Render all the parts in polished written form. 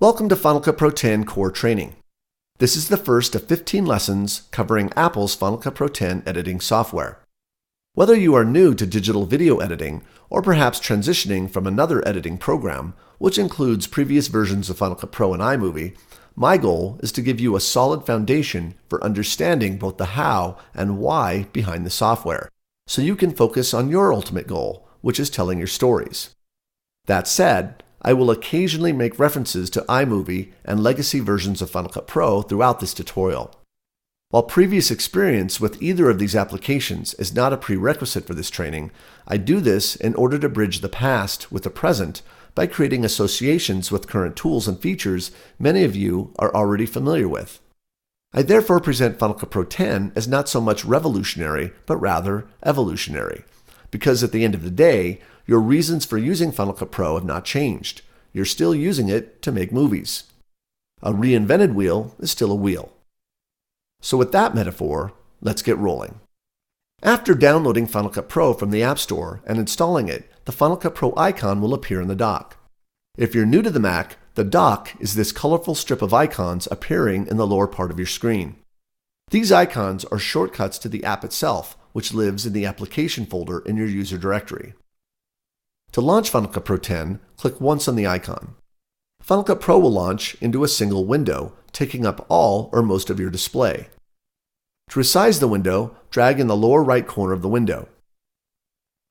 Welcome to Final Cut Pro 10 Core Training. This is the first of 15 lessons covering Apple's Final Cut Pro 10 editing software. Whether you are new to digital video editing or perhaps transitioning from another editing program, which includes previous versions of Final Cut Pro and iMovie, my goal is to give you a solid foundation for understanding both the how and why behind the software, so you can focus on your ultimate goal, which is telling your stories. That said, I will occasionally make references to iMovie and legacy versions of Final Cut Pro throughout this tutorial. While previous experience with either of these applications is not a prerequisite for this training, I do this in order to bridge the past with the present by creating associations with current tools and features many of you are already familiar with. I therefore present Final Cut Pro 10 as not so much revolutionary, but rather evolutionary, because at the end of the day, your reasons for using Final Cut Pro have not changed. You're still using it to make movies. A reinvented wheel is still a wheel. So with that metaphor, let's get rolling. After downloading Final Cut Pro from the App Store and installing it, the Final Cut Pro icon will appear in the dock. If you're new to the Mac, the dock is this colorful strip of icons appearing in the lower part of your screen. These icons are shortcuts to the app itself, which lives in the application folder in your user directory. To launch Final Cut Pro 10, click once on the icon. Final Cut Pro will launch into a single window, taking up all or most of your display. To resize the window, drag in the lower right corner of the window.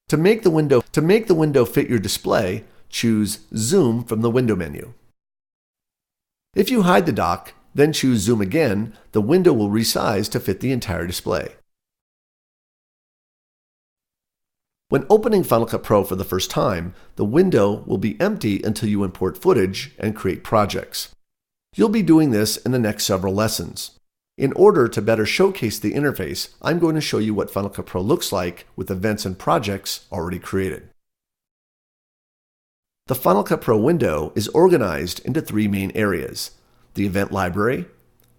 To make the window fit your display, choose Zoom from the Window menu. If you hide the dock, then choose Zoom again, the window will resize to fit the entire display. When opening Final Cut Pro for the first time, the window will be empty until you import footage and create projects. You'll be doing this in the next several lessons. In order to better showcase the interface, I'm going to show you what Final Cut Pro looks like with events and projects already created. The Final Cut Pro window is organized into three main areas: the event library,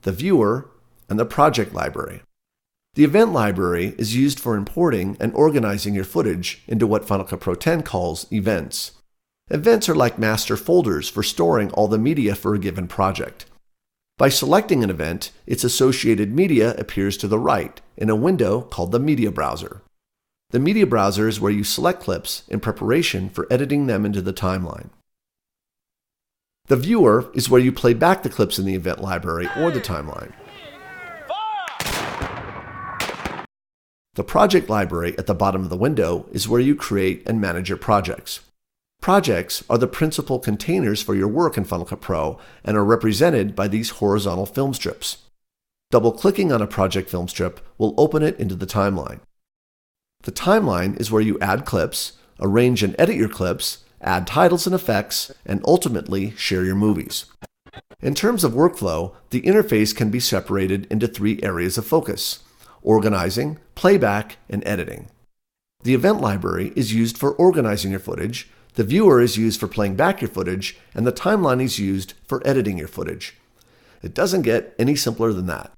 the viewer, and the project library. The event library is used for importing and organizing your footage into what Final Cut Pro 10 calls events. Events are like master folders for storing all the media for a given project. By selecting an event, its associated media appears to the right in a window called the Media Browser. The Media Browser is where you select clips in preparation for editing them into the timeline. The viewer is where you play back the clips in the event library or the timeline. The project library at the bottom of the window is where you create and manage your projects. Projects are the principal containers for your work in Final Cut Pro and are represented by these horizontal film strips. Double-clicking on a project film strip will open it into the timeline. The timeline is where you add clips, arrange and edit your clips, add titles and effects, and ultimately share your movies. In terms of workflow, the interface can be separated into three areas of focus: organizing, playback, and editing. The event library is used for organizing your footage, the viewer is used for playing back your footage, and the timeline is used for editing your footage. It doesn't get any simpler than that.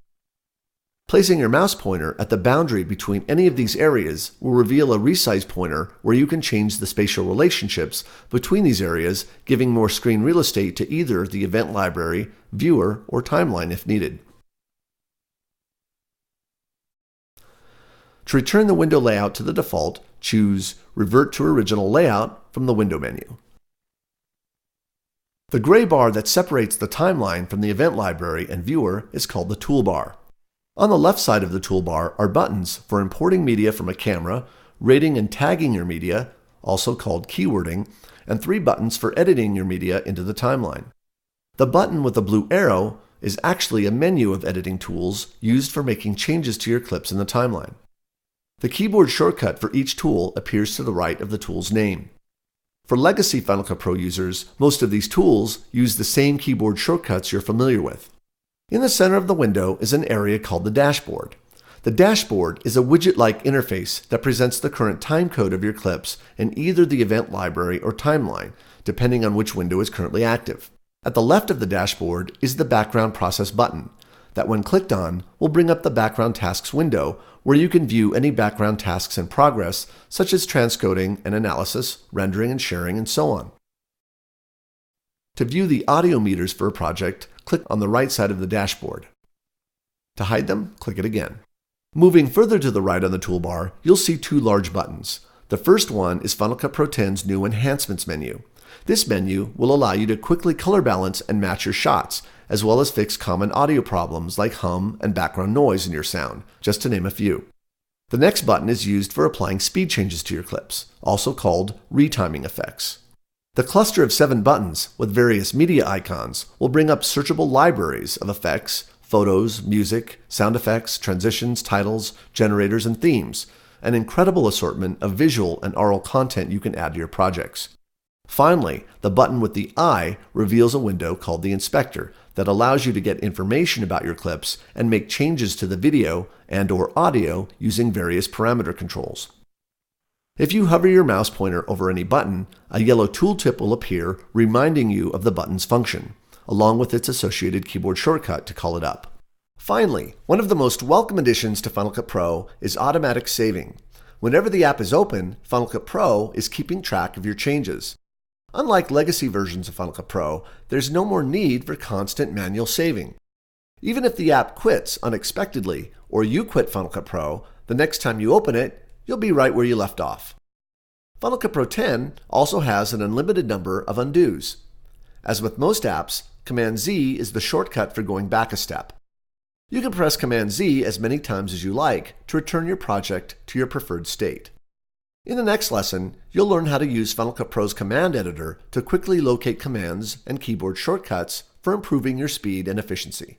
Placing your mouse pointer at the boundary between any of these areas will reveal a resize pointer where you can change the spatial relationships between these areas, giving more screen real estate to either the event library, viewer, or timeline if needed. To return the window layout to the default, choose Revert to Original Layout from the Window menu. The gray bar that separates the timeline from the event library and viewer is called the toolbar. On the left side of the toolbar are buttons for importing media from a camera, rating and tagging your media, also called keywording, and three buttons for editing your media into the timeline. The button with the blue arrow is actually a menu of editing tools used for making changes to your clips in the timeline. The keyboard shortcut for each tool appears to the right of the tool's name. For legacy Final Cut Pro users, most of these tools use the same keyboard shortcuts you're familiar with. In the center of the window is an area called the dashboard. The dashboard is a widget-like interface that presents the current timecode of your clips in either the event library or timeline, depending on which window is currently active. At the left of the dashboard is the Background Process button that, when clicked on, will bring up the Background Tasks window where you can view any background tasks in progress, such as transcoding and analysis, rendering and sharing, and so on. To view the audio meters for a project, click on the right side of the dashboard. To hide them, click it again. Moving further to the right on the toolbar, you'll see two large buttons. The first one is Final Cut Pro X's new Enhancements menu. This menu will allow you to quickly color balance and match your shots, as well as fix common audio problems like hum and background noise in your sound, just to name a few. The next button is used for applying speed changes to your clips, also called retiming effects. The cluster of 7 buttons with various media icons will bring up searchable libraries of effects, photos, music, sound effects, transitions, titles, generators, and themes, an incredible assortment of visual and oral content you can add to your projects. Finally, the button with the eye reveals a window called the Inspector that allows you to get information about your clips and make changes to the video and/or audio using various parameter controls. If you hover your mouse pointer over any button, a yellow tooltip will appear reminding you of the button's function, along with its associated keyboard shortcut to call it up. Finally, one of the most welcome additions to Final Cut Pro is automatic saving. Whenever the app is open, Final Cut Pro is keeping track of your changes. Unlike legacy versions of Final Cut Pro, there's no more need for constant manual saving. Even if the app quits unexpectedly, or you quit Final Cut Pro, the next time you open it, you'll be right where you left off. Final Cut Pro X also has an unlimited number of undos. As with most apps, Command-Z is the shortcut for going back a step. You can press Command-Z as many times as you like to return your project to your preferred state. In the next lesson, you'll learn how to use Final Cut Pro's command editor to quickly locate commands and keyboard shortcuts for improving your speed and efficiency.